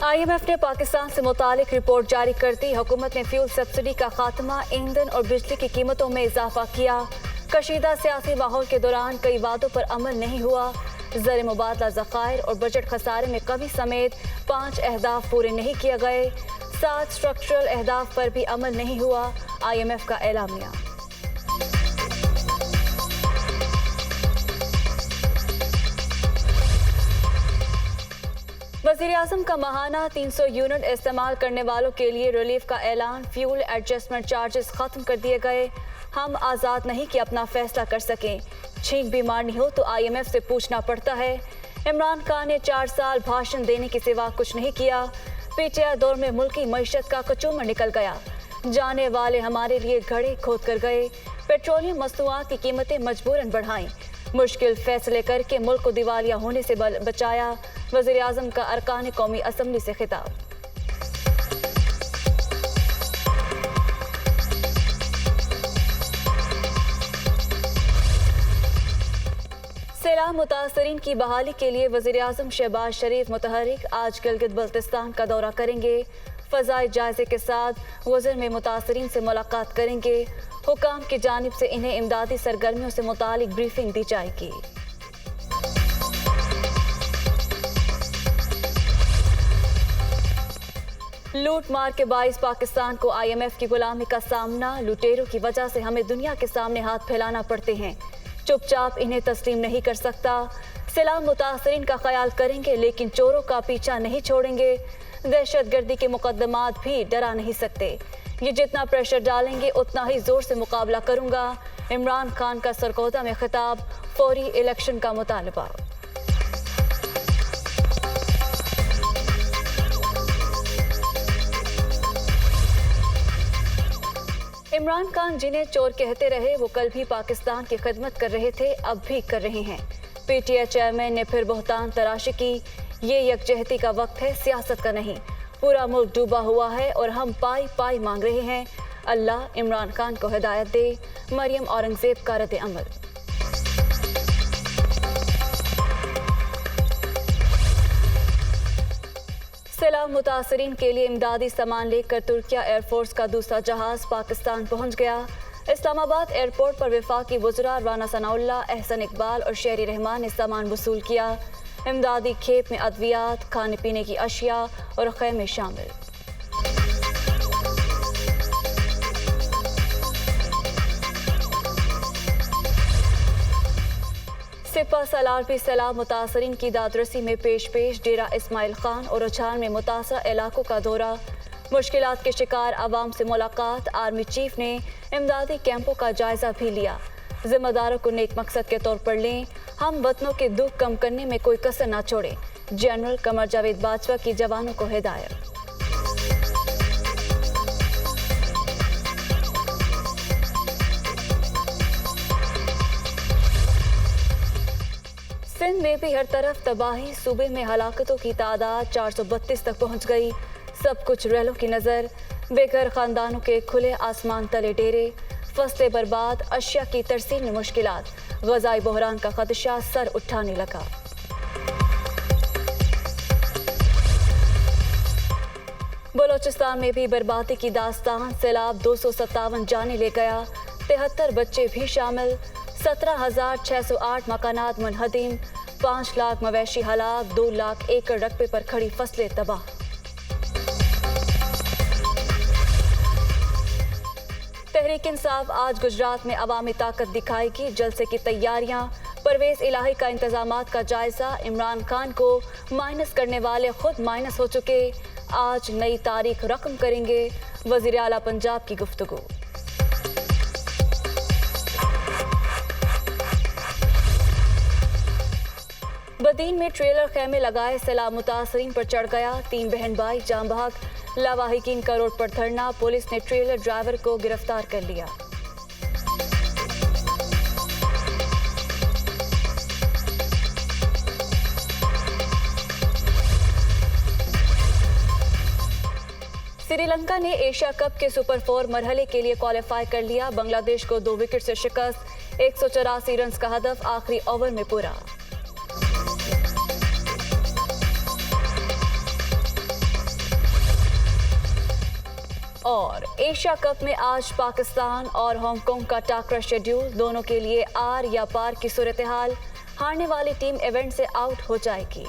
IMF ने पाकिस्तान से मुतालिक रिपोर्ट जारी कर दी। हुकूमत ने फ्यूल सब्सिडी का खात्मा, ईंधन और बिजली की कीमतों में इजाफा किया। कशीदा सियासी माहौल के दौरान कई वादों पर अमल नहीं हुआ। ज़र मुबादला ज़खायर और बजट खसारे में कमी समेत 5 अहदाफ पूरे नहीं किए गए। 7 स्ट्रक्चरल अहदाफ पर भी अमल नहीं हुआ। IMF का एलामिया। वज़ीर-ए-आज़म का माहाना 300 यूनिट इस्तेमाल करने वालों के लिए रिलीफ का ऐलान। फ्यूल एडजस्टमेंट चार्जेस खत्म कर दिए गए। हम आज़ाद नहीं कि अपना फैसला कर सकें। छींक भी मारनी हो तो IMF से पूछना पड़ता है। इमरान खान ने 4 साल भाषण देने के सिवा कुछ नहीं किया। PTI दौर में मुल्की मईशत का कचूमर निकल गया। जाने वाले हमारे लिए घड़े खोद कर गए। पेट्रोलियम मसनूआत की कीमतें मजबूरन बढ़ाई। मुश्किल फैसले करके मुल्क को दिवालिया होने से बचाया। वज़ीर-ए-आज़म का अरकान कौमी असम्बली से खिताब। सैलाब मुतासरीन की बहाली के लिए वज़ीर-ए-आज़म शहबाज शरीफ मुतहरिक आज गिलगित बल्तिस्तान का दौरा करेंगे। फ़ज़ाई जायजे के साथ वज़र में मुतासरीन से मुलाकात करेंगे। हुकाम की जानिब से इन्हें इमदादी सरगर्मियों से मुतालिक ब्रीफिंग दी जाएगी। लूट मार के बाइस पाकिस्तान को IMF की गुलामी का सामना। लुटेरों की वजह से हमें दुनिया के सामने हाथ फैलाना पड़ते हैं। चुपचाप इन्हें तस्लीम नहीं कर सकता। सैलाब मुतासरीन का ख्याल करेंगे लेकिन चोरों का पीछा नहीं छोड़ेंगे। दहशतगर्दी के मुकदमात भी डरा नहीं सकते। ये जितना प्रेशर डालेंगे उतना ही जोर से मुकाबला करूंगा। इमरान खान का सरगोदा में खिताब। फौरी इलेक्शन का मुतालबा। इमरान खान जिन्हें चोर कहते रहे वो कल भी पाकिस्तान की खिदमत कर रहे थे, अब भी कर रहे हैं। PTI चेयरमैन ने फिर बहुतान तराशी की। ये यकजहती का वक्त है, सियासत का नहीं। पूरा मुल्क डूबा हुआ है और हम पाई पाई मांग रहे हैं। अल्लाह इमरान खान को हिदायत दे। मरियम औरंगजेब का रद्द अमल। सैलाब मुतासरीन के लिए इमदादी सामान लेकर तुर्किया एयरफोर्स का दूसरा जहाज पाकिस्तान पहुंच गया। इस्लामाबाद एयरपोर्ट पर वफाकी वज़रा राना सनाउल्लाह, एहसन इकबाल और शेरी रहमान ने सामान वसूल किया। इमदादी खेप में अद्वियात, खाने पीने की अशिया और खैमे शामिल। सिपा सालार भी सैलाब मुतासरीन की दादरसी में पेश डेरा इस्माइल खान और उछाल में मुतासरा इलाकों का दौरा। मुश्किलात के शिकार आवाम से मुलाकात। आर्मी चीफ ने इमदादी कैंपों का जायजा भी लिया। जिम्मेदारों को नेक मकसद के तौर पर लें। हम वतनों के दुख कम करने में कोई कसर ना छोड़ें। जनरल कमर जावेद बाजवा की जवानों को हिदायत। सिंध में भी हर तरफ तबाही। सूबे में हलाकतों की तादाद 432 तक पहुंच गई। सब कुछ रैलों की नज़र। बेघर खानदानों के खुले आसमान तले डेरे। फसलें बर्बाद, अशिया की तरसील में मुश्किलात। ग़ज़ाई बहरान का खदशा सर उठाने लगा। बलोचिस्तान में भी बर्बादी की दास्तान। सैलाब 257 जाने ले गया। 73 बच्चे भी शामिल। 17,608 मकानात मुनहदिम। 5 लाख मवेशी हलाक। 2 लाख एकड़ रकबे पर खड़ी फसलें तबाह। तहरीक इंसाफ आज गुजरात में अवामी ताकत दिखाएगी। जलसे की तैयारियां। परवेज इलाही का इंतजामात का जायजा। इमरान खान को माइनस करने वाले खुद माइनस हो चुके। आज नई तारीख रकम करेंगे। वजीर आला पंजाब की गुफ्तगू। बदीन में ट्रेलर खेमे लगाए सैलाब मुतासरीन पर चढ़ गया। 3 बहन भाई जाम बहक। लावाहिकीन का रोड पर धरना। पुलिस ने ट्रेलर ड्राइवर को गिरफ्तार कर लिया। श्रीलंका ने एशिया कप के सुपर 4 मरहले के लिए क्वालिफाई कर लिया। बांग्लादेश को 2 विकेट से शिकस्त। 184 रन का हदफ आखिरी ओवर में पूरा। और एशिया कप में आज पाकिस्तान और हांगकांग का टाकरा शेड्यूल, दोनों के लिए आर या पार की सूरत हाल। हारने वाली टीम इवेंट से आउट हो जाएगी।